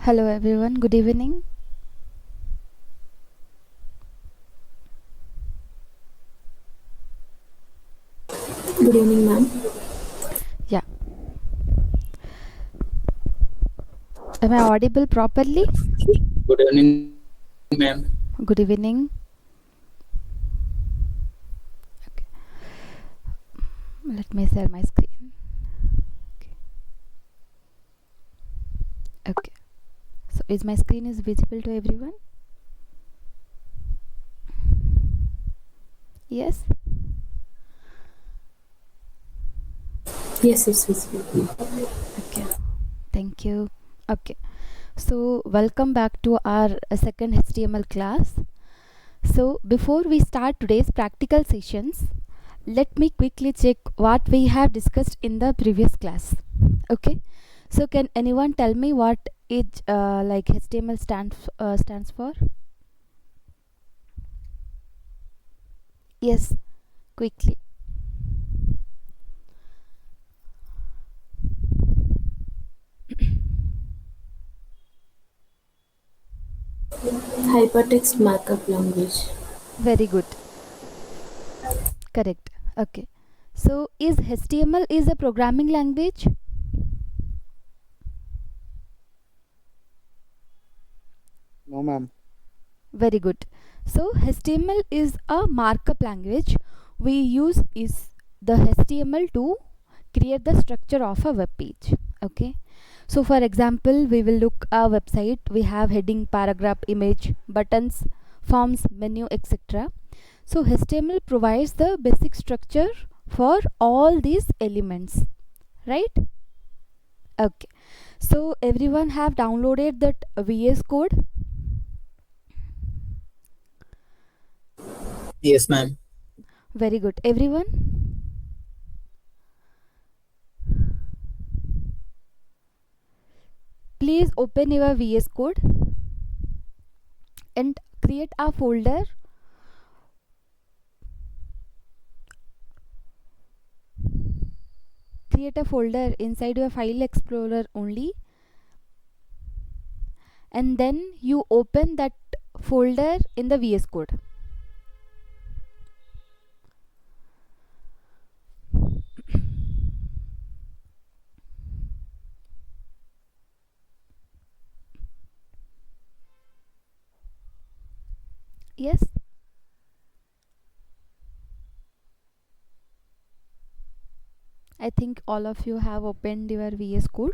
Hello everyone, good evening. Good evening, ma'am. Yeah, am I audible properly? Good evening, ma'am. Good evening. Okay, let me share my screen. Okay, okay. So is my screen is visible to everyone? Yes. Yes, it's visible. Okay. Thank you. Okay. So welcome back to our second HTML class. So before we start today's practical sessions, let me quickly check what we have discussed in the previous class. Okay. So can anyone tell me what it like HTML stands for? Yes, quickly. Hypertext markup language. Very good. Correct. Okay. So is HTML is a programming language? No, ma'am. Very good. So HTML is a markup language. We use is the HTML to create the structure of a web page. Okay. So for example, we will look a website. We have heading, paragraph, image, buttons, forms, menu, etc. So HTML provides the basic structure for all these elements, right? Okay. So everyone have downloaded that VS Code. Yes, ma'am. Very good. Everyone, please open your VS Code and create a folder. Create a folder inside your file explorer only, and then you open that folder in the VS Code. Yes. I think all of you have opened your VS Code.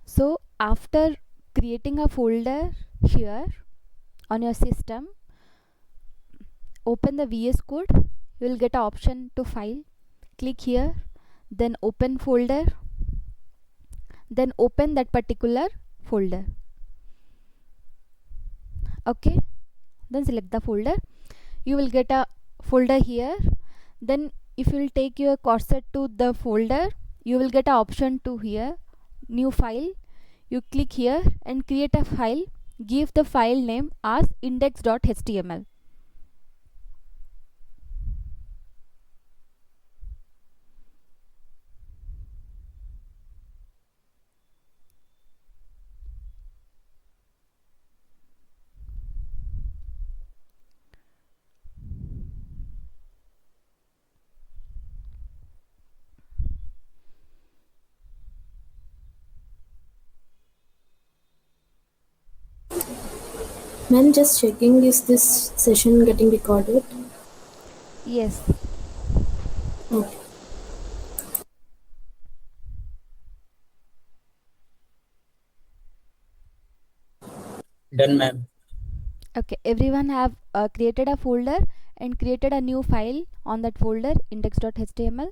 So after creating a folder here on your system, open the VS Code. You will get an option to file. Click here, then open folder, then open that particular folder. Okay, then select the folder. You will get a folder here. Then if you will take your cursor to the folder, you will get an option to here, new file. You click here and create a file. Give the file name as index.html. Ma'am, just checking, is this session getting recorded? Yes. Okay. Done, ma'am. Okay, everyone have created a folder and created a new file on that folder, index.html.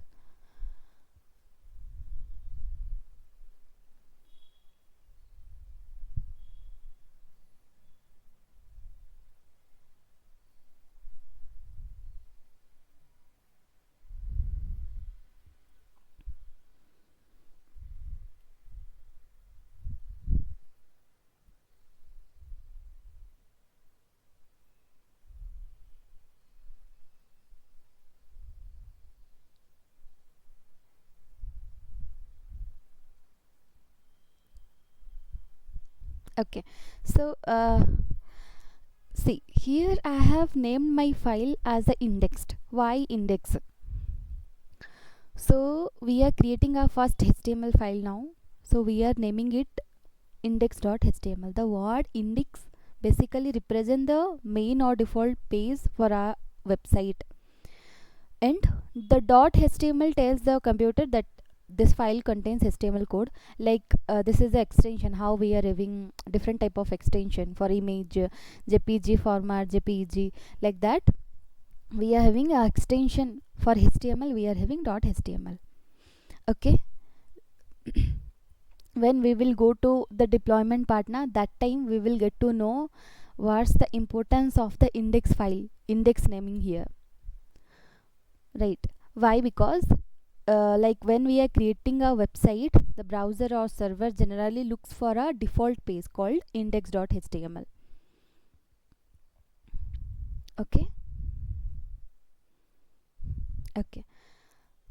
Okay, so see here I have named my file as a indexed. Why index? So we are creating our first HTML file now, so we are naming it index.html. The word index basically represent the main or default page for our website, and the .html tells the computer that this file contains HTML code. Like this is the extension, how we are having different type of extension for image, jpg format, jpeg, like that. We are having a extension for HTML, we are having .html. Okay. When we will go to the deployment partner, that time we will get to know what's the importance of the index file, index naming here, right? Why? Because like when we are creating a website, the browser or server generally looks for a default page called index.html. Okay. Okay,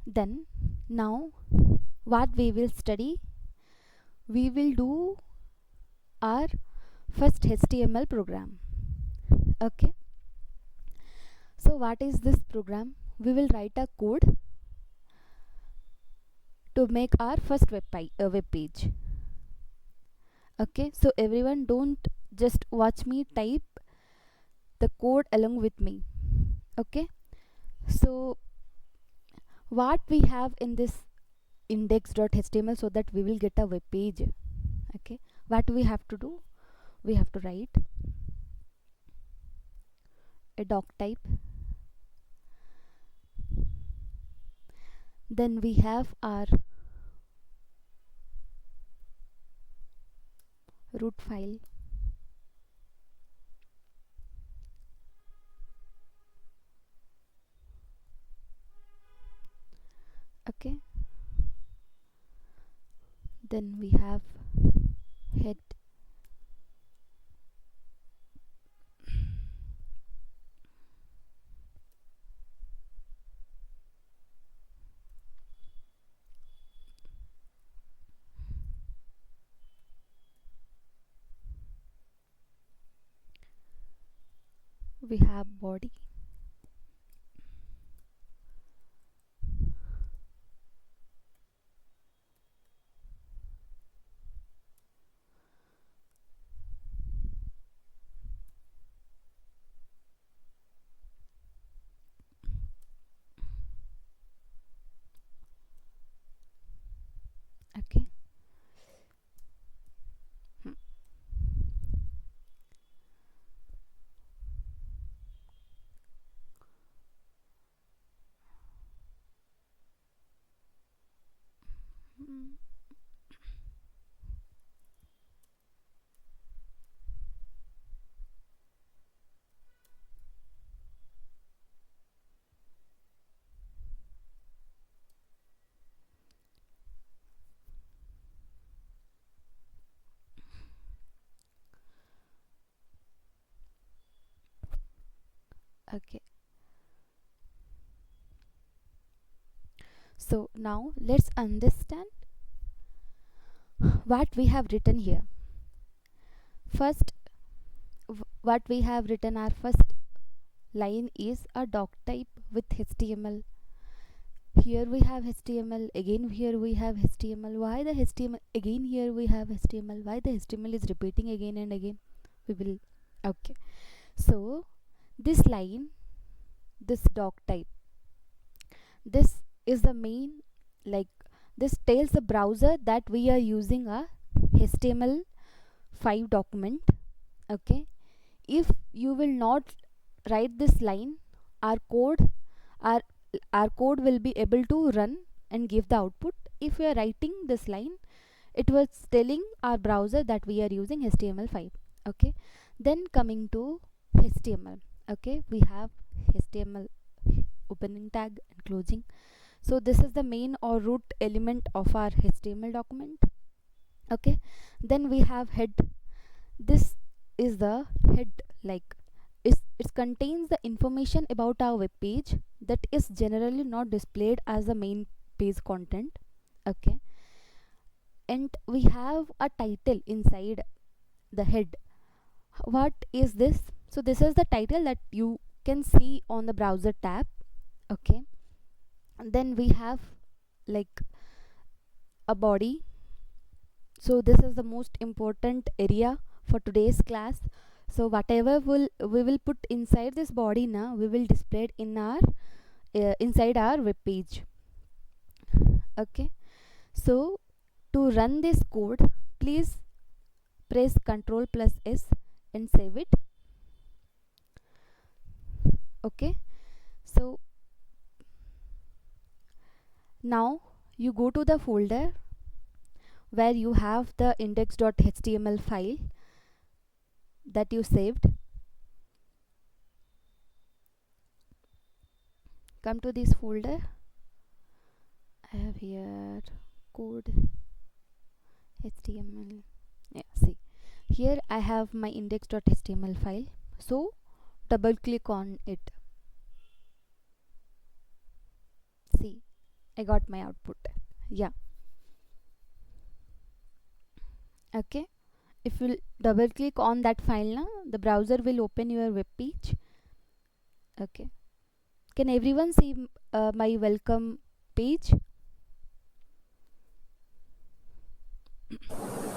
then now what we will study, we will do our first HTML program. Okay, so what is this program? We will write a code to make our first web page. Okay, so everyone don't just watch me type the code along with me. Okay, so what we have in this index.html, so that we will get a web page. Okay, what we have to do, we have to write a doc type, then we have our root file. Okay, then we have head, we have body, okay. Hmm. Hmm. Okay, so now let's understand what we have written here. First, what we have written, our first line is a doc type with HTML. Here we have HTML, again here we have HTML. Why the HTML? Again here we have HTML. Why the HTML is repeating again and again? We will. Okay, so this line, this doc type, this is the main, like this tells the browser that we are using a HTML5 document. Okay, if you will not write this line, our code, our our code will be able to run and give the output. If we are writing this line, it was telling our browser that we are using HTML5. Okay, then coming to HTML. Okay, we have HTML opening tag and closing. So this is the main or root element of our HTML document. Okay, then we have head. This is the head, like it contains the information about our web page that is generally not displayed as the main page content. Okay, and we have a title inside the head. What is this? So this is the title that you can see on the browser tab. Okay, and then we have like a body. So this is the most important area for today's class. So whatever we will put inside this body now, we will display it in our inside our web page. Okay, so to run this code, please press Ctrl plus S and save it. Okay, so now you go to the folder where you have the index.html file that you saved. Come to this folder. I have here code html. Yeah, see here I have my index.html file. So double click on it. See, I got my output. Yeah. Okay, if you double click on that file now, the browser will open your web page. Okay, can everyone see my welcome page?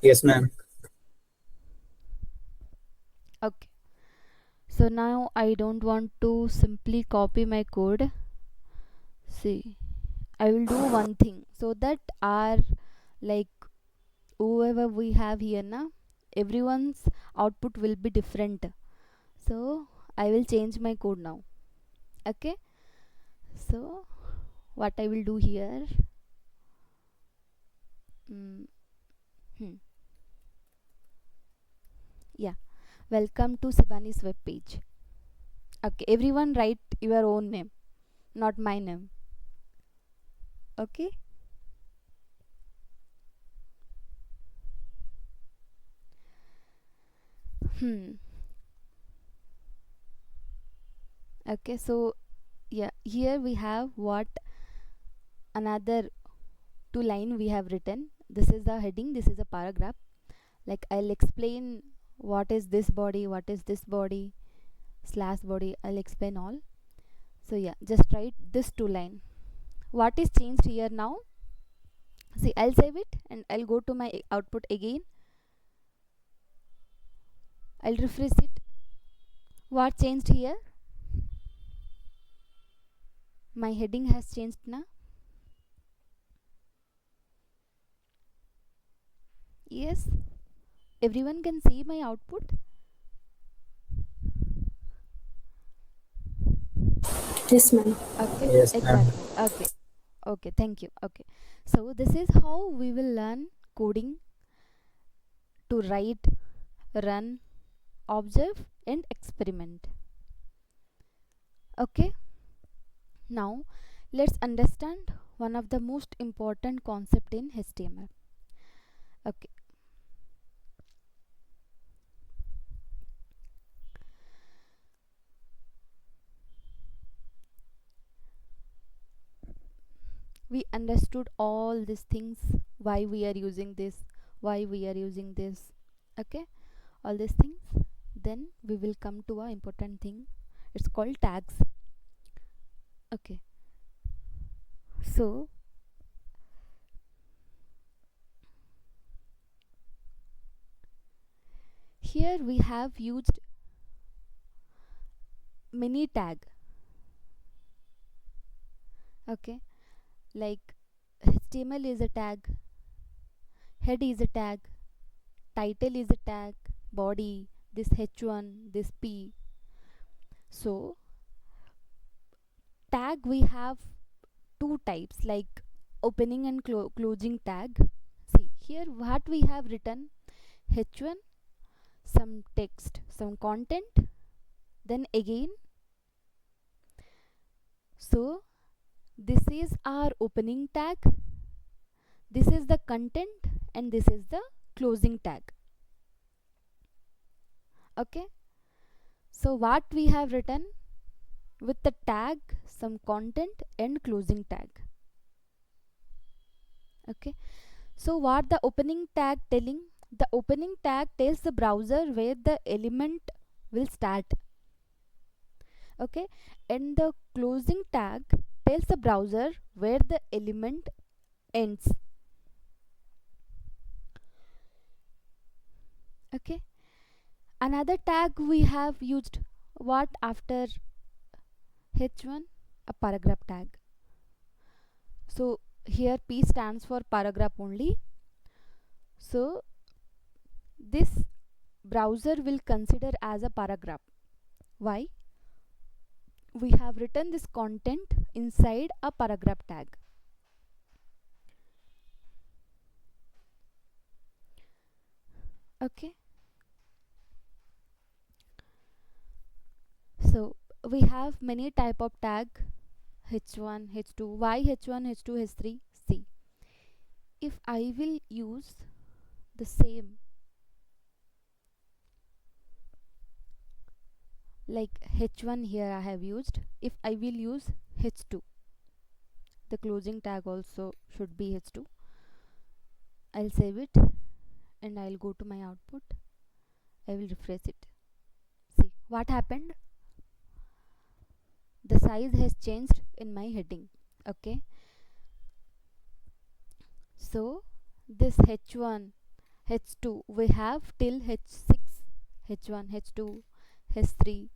Yes, ma'am. Okay, so now I don't want to simply copy my code. See, I will do one thing so that our like whoever we have here now, everyone's output will be different. So I will change my code now. Okay, so what I will do here, yeah, welcome to Sibani's web page. Okay, everyone write your own name, not my name. Okay, okay, so yeah, here we have what another two line we have written. This is the heading, this is a paragraph. Like I'll explain what is this body, what is this body, slash body, I'll explain all. So yeah, just write this two line. What is changed here now? See, I'll save it and I'll go to my output again. I'll refresh it. What changed here? My heading has changed now. Yes, everyone can see my output. Yes, ma'am. Okay, Yes, ma'am. exactly. Okay, okay, thank you. Okay, so this is how we will learn coding to write, run, observe and experiment. Okay, now let's understand one of the most important concept in HTML. Okay, we understood all these things, why we are using this, why we are using this. Okay, all these things. Then we will come to a important thing, it's called tags. Okay, so here we have used mini tag. Okay, like HTML is a tag, head is a tag, title is a tag, body, this h1, this p. So tag we have two types, like opening and closing tag. See here what we have written, h1 some text, some content, then again. So this is our opening tag, this is the content, and this is the closing tag. Okay, so what we have written with the tag, some content and closing tag. Okay, so what the opening tag telling, The opening tag tells the browser where the element will start, okay, and the closing tag tells the browser where the element ends. Okay, another tag we have used, what after h1, a paragraph tag. So here p stands for paragraph only, so this browser will consider as a paragraph. Why? We have written this content inside a paragraph tag. Okay, so we have many type of tag, h1, h2. Why h1, h2, h3? See, if I will use the same like h1 here I have used, if I will use h2, the closing tag also should be h2. I'll save it and I'll go to my output. I will refresh it. See what happened, the size has changed in my heading. Okay, so this h1, h2 we have till h6, h1, h2, h3,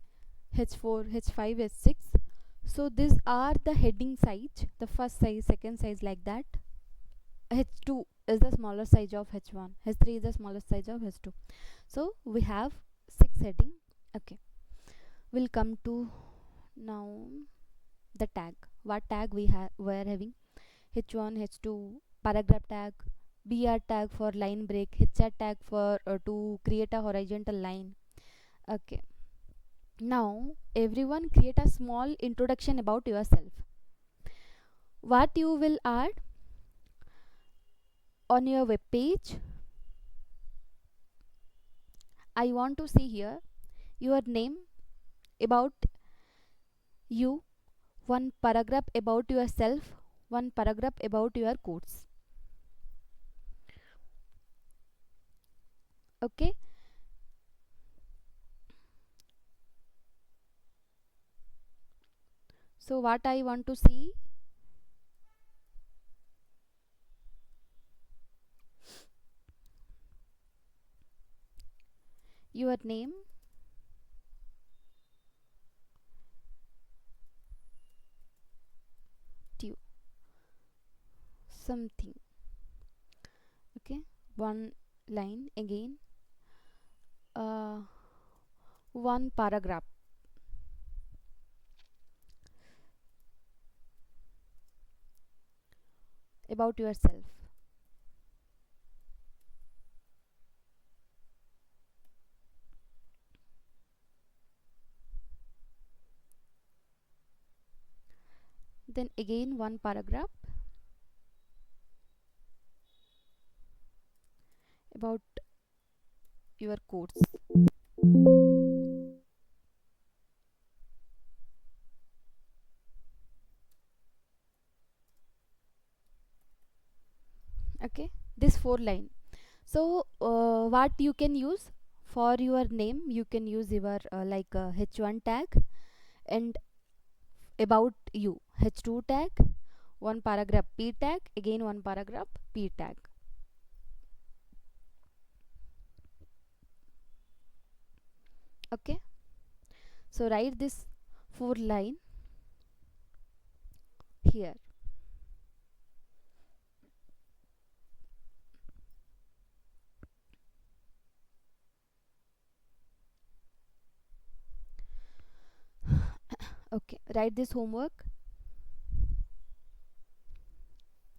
h4, h5, h6. So these are the heading size, the first size, second size, like that. h2 is the smaller size of h1, h3 is the smallest size of h2. So we have 6 heading. Okay, we'll come to now the tag. What tag we were having? h1, h2, paragraph tag, br tag for line break, hr tag for to create a horizontal line. Okay, now everyone create a small introduction about yourself. What you will add on your web page? I want to see here your name, about you, one paragraph about yourself, one paragraph about your course. Okay, so what I want to see, your name, to something. Okay, one line again, uh, one paragraph about yourself. Then again one paragraph about your course. Okay, this 4 line. So what you can use for your name, you can use your like h1 tag, and about you h2 tag, one paragraph p tag, again one paragraph p tag. Okay, so write this 4 line here. Okay, write this homework.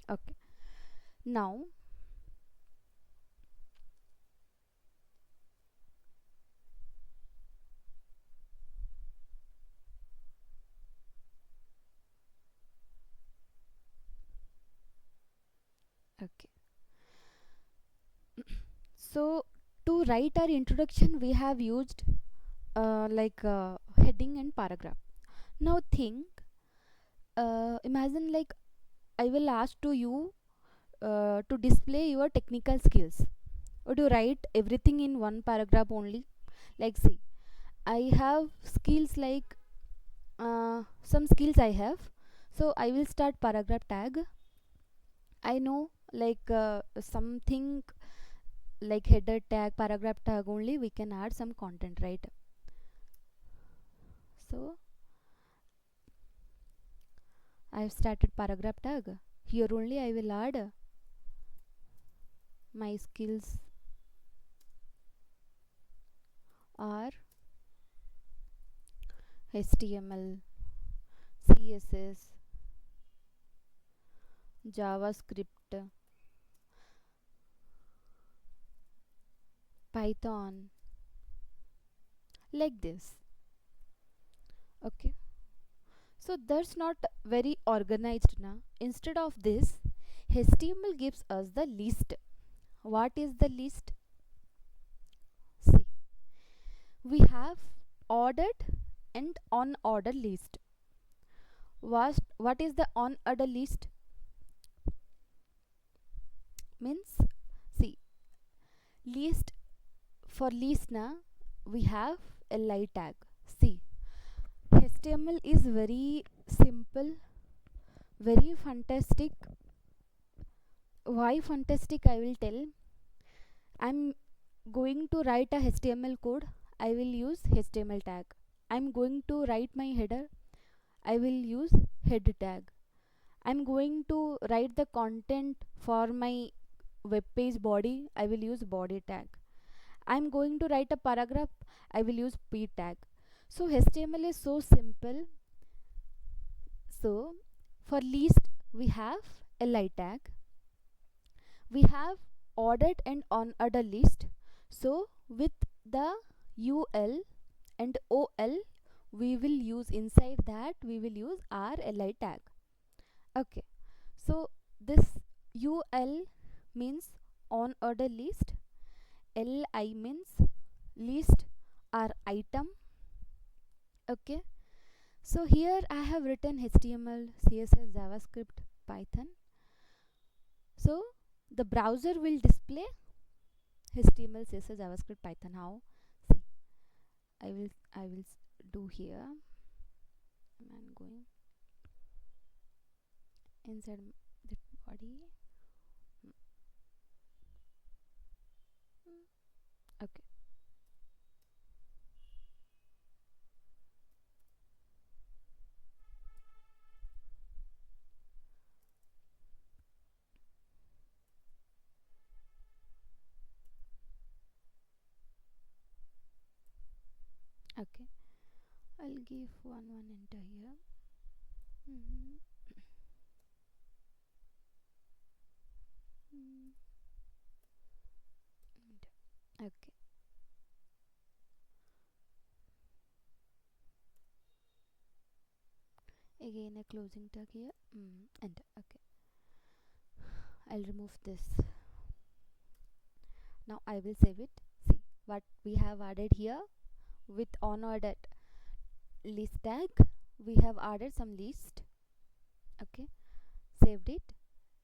Okay, now okay, so to write our introduction we have used like heading and paragraph. Now think, imagine like I will ask to you to display your technical skills. to write everything in one paragraph only? Like, see, I have skills like some skills I have. So I will start paragraph tag. I know like something like header tag, paragraph tag only we can add some content, right? So I have started paragraph tag. Here only I will add my skills are HTML, CSS, JavaScript, Python, like this. Okay, so that's not very organized now. Instead of this, HTML gives us the list. What is the list? See, we have ordered and unordered list. What is the unordered list? Means, see, list, for list na we have a li tag. See, HTML is very simple, very fantastic. Why fantastic, I will tell. I'm going to write a HTML code, I will use HTML tag. I'm going to write my header, I will use head tag. I'm going to write the content for my web page body, I will use body tag. I'm going to write a paragraph, I will use p tag. So HTML is so simple. So for list we have a li tag, we have ordered and unordered list. So with the ul and ol, we will use inside that, we will use our li tag. Okay, so this ul means unordered list, li means list or item. Okay, so here I have written HTML, CSS, JavaScript, Python. So the browser will display HTML, CSS, JavaScript, Python. How? See, I will do here. I'm going inside the body. Okay. Okay, I'll give one enter here. Mm-hmm. Okay, again a closing tag here. Enter. Okay, I'll remove this. Now I will save it. See what we have added here with unordered list tag. We have added some list. Okay, saved it,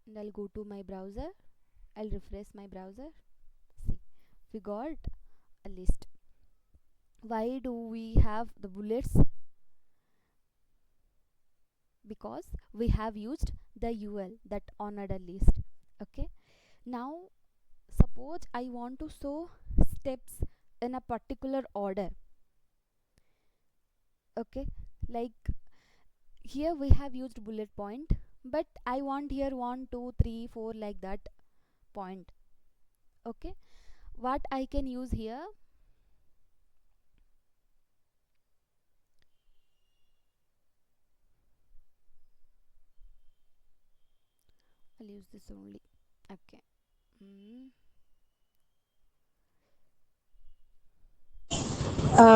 and I'll go to my browser. I'll refresh my browser. See, we got a list. Why do we have the bullets? Because we have used the ul, that unordered list. Okay, now suppose I want to show steps in a particular order. Okay, like here we have used bullet point, but I want here 1 2 3 4 like that point. Okay, what I can use here? I'll use this only. Okay.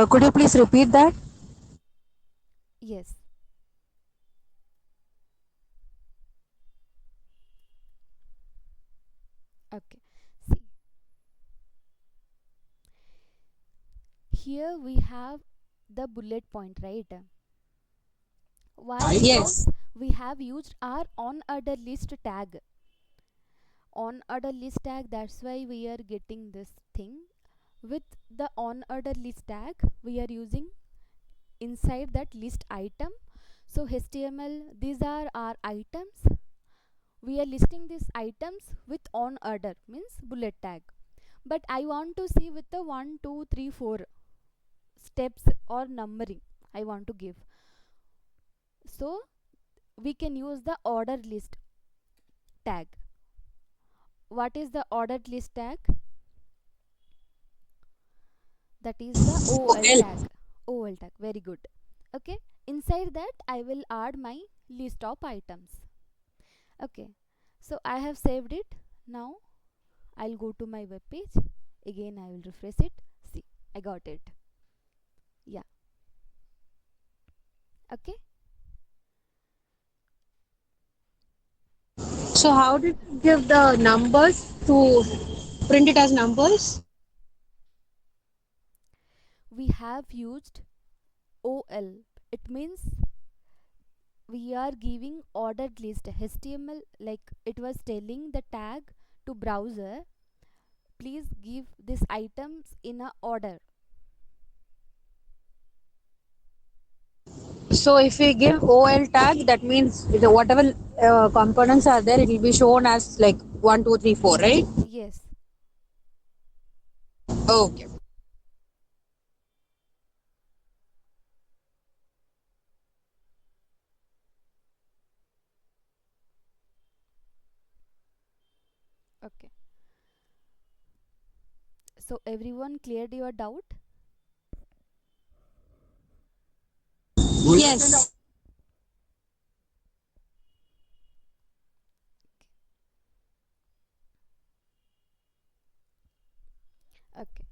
Could you please repeat that? Yes. Okay, see, here we have the bullet point, right? Why? Yes. Because we have used our unordered list tag. on order list tag, that's why we are getting this thing. With the on order list tag, we are using inside that list item. So HTML, these are our items. We are listing these items with on order, means bullet tag. But I want to see with the 1 2 3 4 steps or numbering I want to give. So we can use the order list tag. What is the ordered list tag? That is the OL tag. OL tag, very good. Okay, inside that I will add my list of items. Okay, so I have saved it. Now I'll go to my web page. Again I will refresh it. See, I got it. Yeah. Okay. So how did you give the numbers to print it as numbers? We have used OL. It means we are giving ordered list HTML, like it was telling the tag to browser, please give these items in a order. So if we give OL tag, that means whatever components are there, it will be shown as like 1, 2, 3, 4, right? Yes. Okay. Okay, so everyone cleared your doubt? Yes. Okay,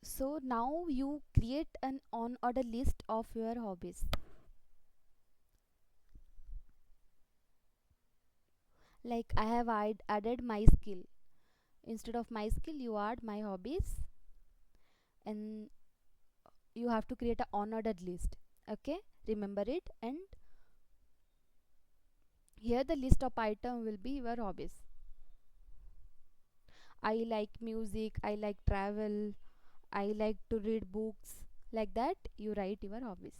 so now you create an on order list of your hobbies. Like I have added my skill. Instead of my skill, you add my hobbies, and you have to create a on ordered list. Okay, remember it. And here the list of item will be your hobbies. I like music, I like travel, I like to read books. Like that, you write your hobbies.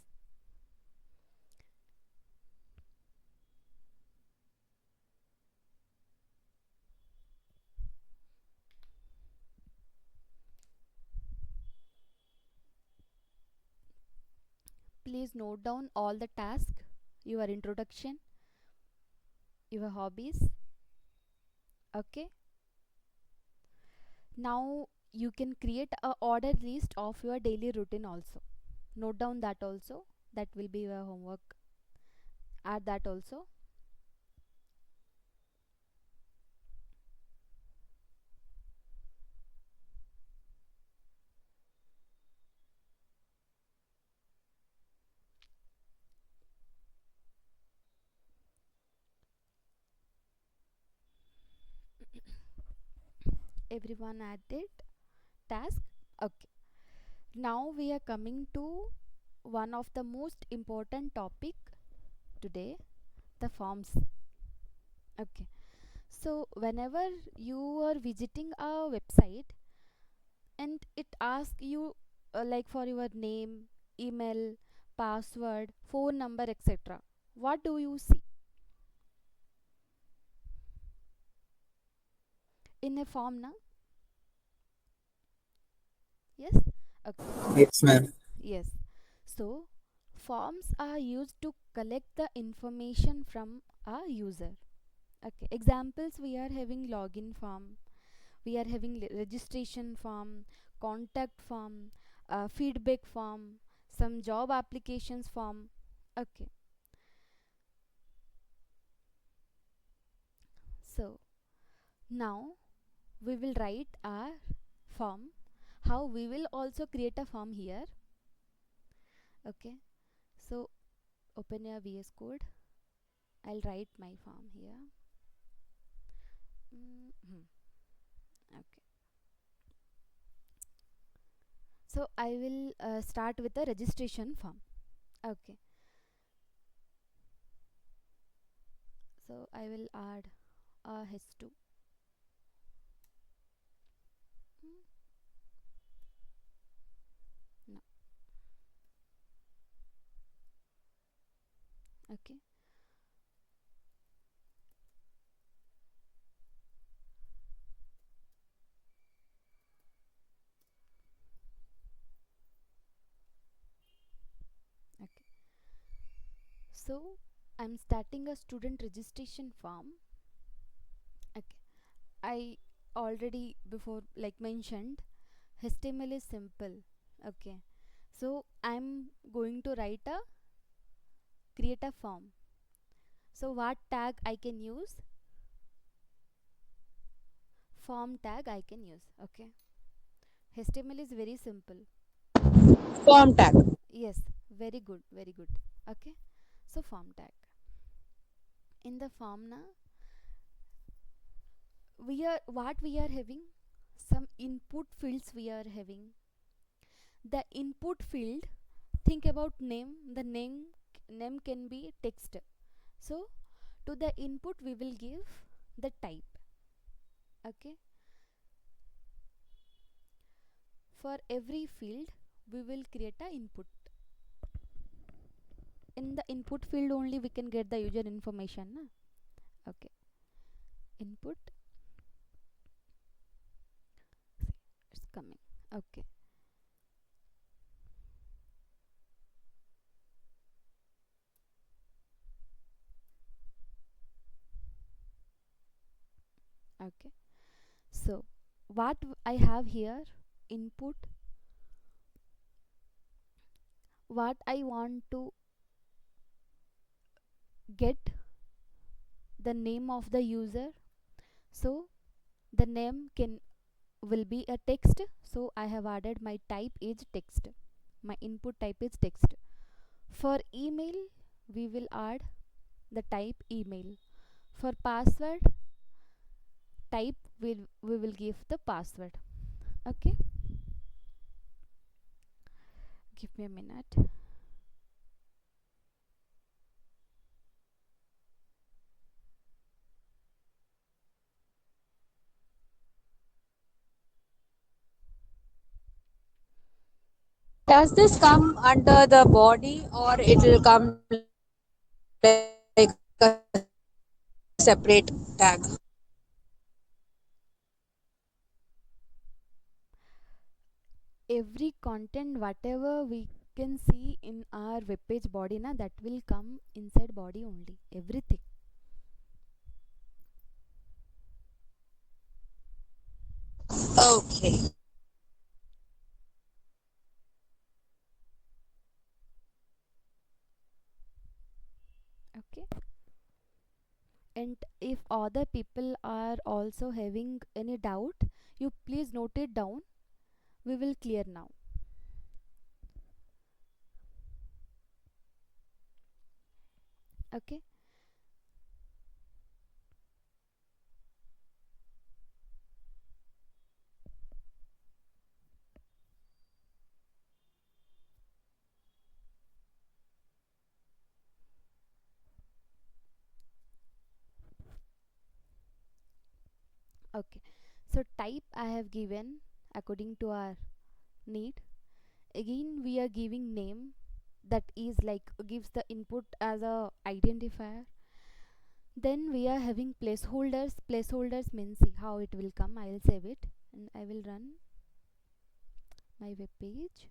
Please note down all the tasks, your introduction, your hobbies. Okay, now you can create a order list of your daily routine also. Note down that also. That will be your homework. Add that also. Everyone added task. Okay, now we are coming to one of the most important topic today, the forms. Okay, so whenever you are visiting a website and it asks you like for your name, email, password, phone number, etc., what do you see in a form now? Yes. Okay. Yes, ma'am. Yes, so forms are used to collect the information from a user. Okay, examples, we are having login form, we are having registration form, contact form, feedback form, some job applications form. Okay, so now we will write our form. How we will also create a form here. Okay, so open your VS Code. I'll write my form here. Okay, so I will start with the registration form. Okay, So I will add a h2. No. Okay. Okay. So I'm starting a student registration form. Okay. I already before like mentioned HTML is simple. Okay. So I'm going to create a form. So what tag I can use? Form tag I can use. Okay. HTML is very simple. Form tag. Yes, very good, very good. Okay. So form tag. In the form na we are having some input fields we are having. The input field, think about name. The name can be text. So to the input we will give the type. Okay. For every field we will create a input. In the input field only we can get the user information na? Okay. Input, it's coming. Okay. Okay. So what I have here, input, what I want to get the name of the user. So the name can will be a text. So I have added my type is text. My input type is text. For email we will add the type email. For password type we will give the password. Okay. Give me a minute. Does this come under the body or it will come like a separate tag? Every content whatever we can see in our web page body na, that will come inside body only, everything. Okay. Okay. And if other people are also having any doubt, you please note it down. We will clear now. Okay. Okay. So type I have given according to our need. Again we are giving name, that is like gives the input as a identifier. Then we are having placeholders. Placeholders means, see how it will come. I will save it and I will run my web page.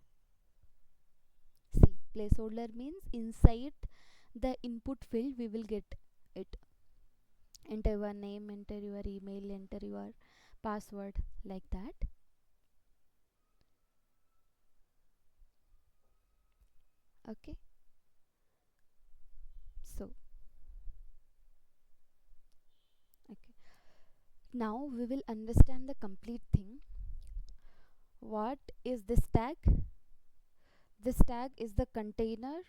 See, placeholder means inside the input field we will get it. Enter your name, enter your email, enter your password, like that. Okay. So okay, now we will understand the complete thing. What is this tag? This tag is the container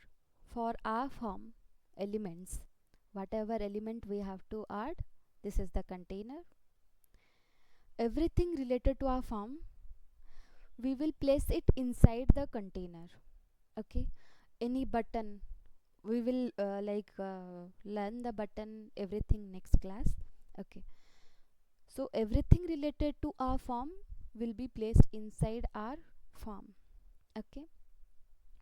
for our form elements. Whatever element we have to add, this is the container. Everything related to our form, we will place it inside the container. Okay. Any button, we will learn the button everything next class. Okay, so everything related to our form will be placed inside our form. Okay,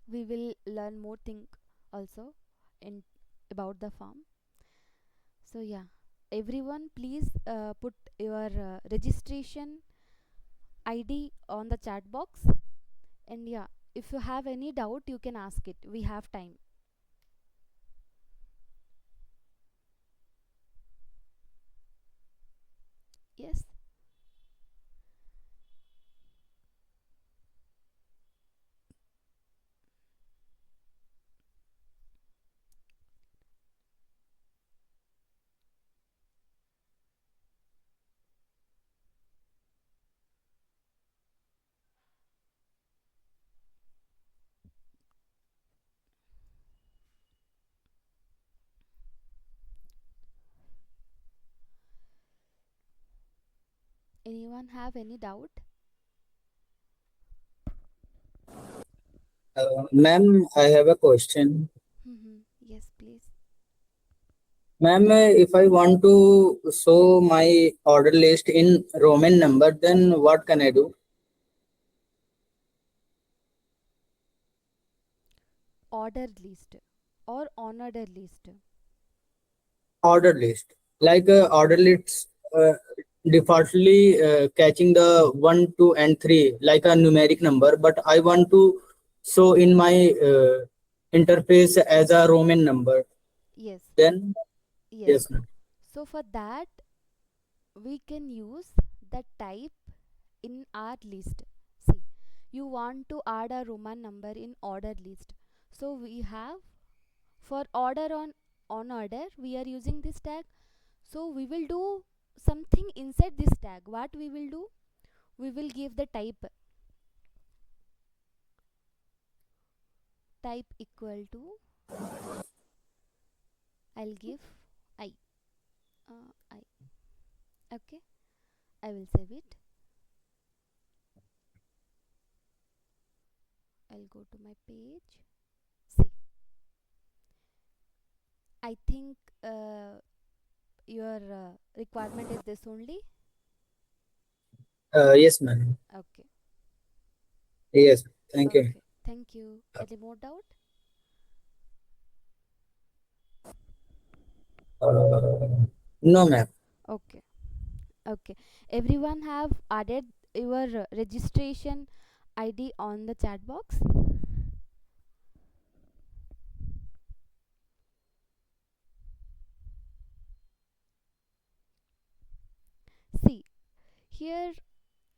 we will learn more thing also in about the form. So yeah, everyone please put your registration ID on the chat box. And yeah, if you have any doubt you can ask it, we have time. Yes. Anyone have any doubt? Ma'am, I have a question. Yes, please. Ma'am, if I want to show my order list in Roman number, then what can I do? Order list or unordered list? Order list. Like order lists defaultly catching the 1, 2, and 3 like a numeric number, but I want to show in my interface as a Roman number. Yes, Then, yes. yes, ma'am. So for that we can use the type in our list. See, you want to add a Roman number in order list, so we have for order on order we are using this tag. So we will do something inside this tag. What we will do, we will give the type equal to, I'll give I. I. Okay, I will save it. I'll go to my page. See, I think your requirement is this only. Yes, ma'am. Okay. Yes, thank you. Okay, thank you. Any more doubt? No, ma'am. Okay. Okay, everyone have added your registration ID on the chat box. See, here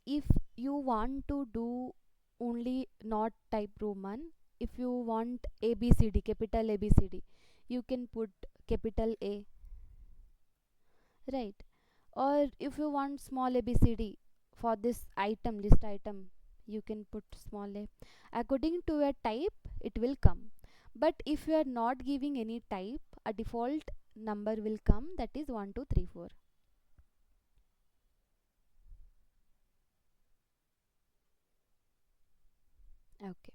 if you want to do only not type Roman, if you want ABCD, capital ABCD, you can put capital A, right? Or if you want small ABCD for this item, list item, you can put small a. According to your type it will come, but if you are not giving any type, a default number will come, that is 1 2 3 4. Okay,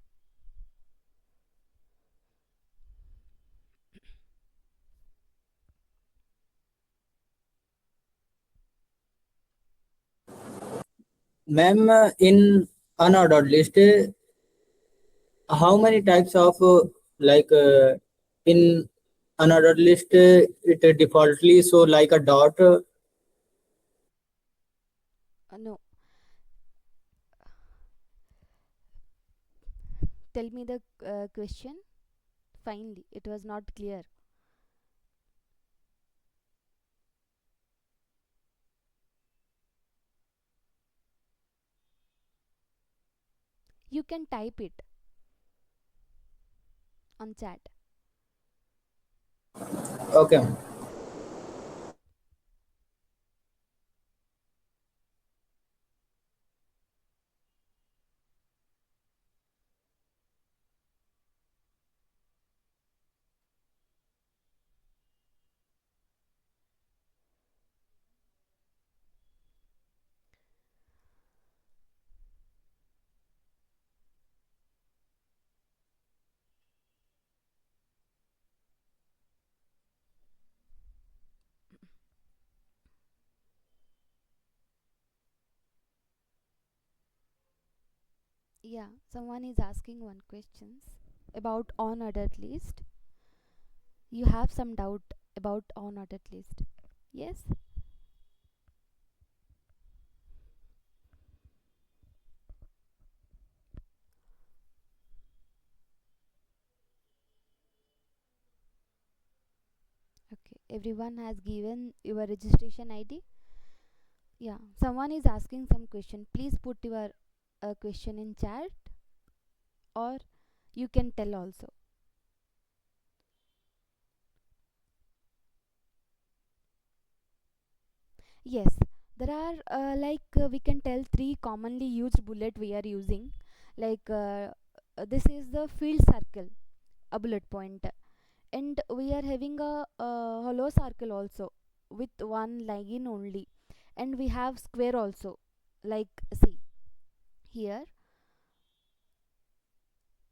Ma'am, in unordered list, how many types of in unordered list it defaultly so like a dot. no, tell me the question. Finally, it was not clear. You can type it on chat. Okay, ma'am. Yeah, someone is asking one questions about unordered list. You have some doubt about unordered list. Yes? Okay. Everyone has given your registration ID. Yeah. Someone is asking some question. Please put your question in chat, or you can tell also. Yes, there are we can tell three commonly used bullet we are using. This is the field circle, a bullet point, and we are having a hollow circle also with one line only, and we have square also. Like, see here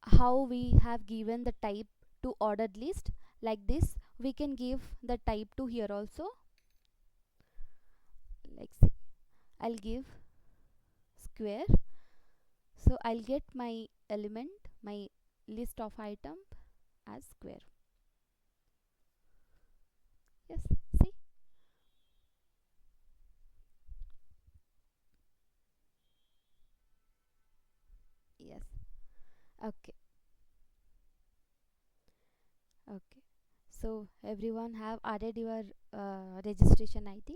how we have given the type to ordered list. Like this, we can give the type to here also. Like, see, I'll give square, so I'll get my element, my list of item as square. Yes, see. Yes. Okay. Okay, so everyone have added your registration ID.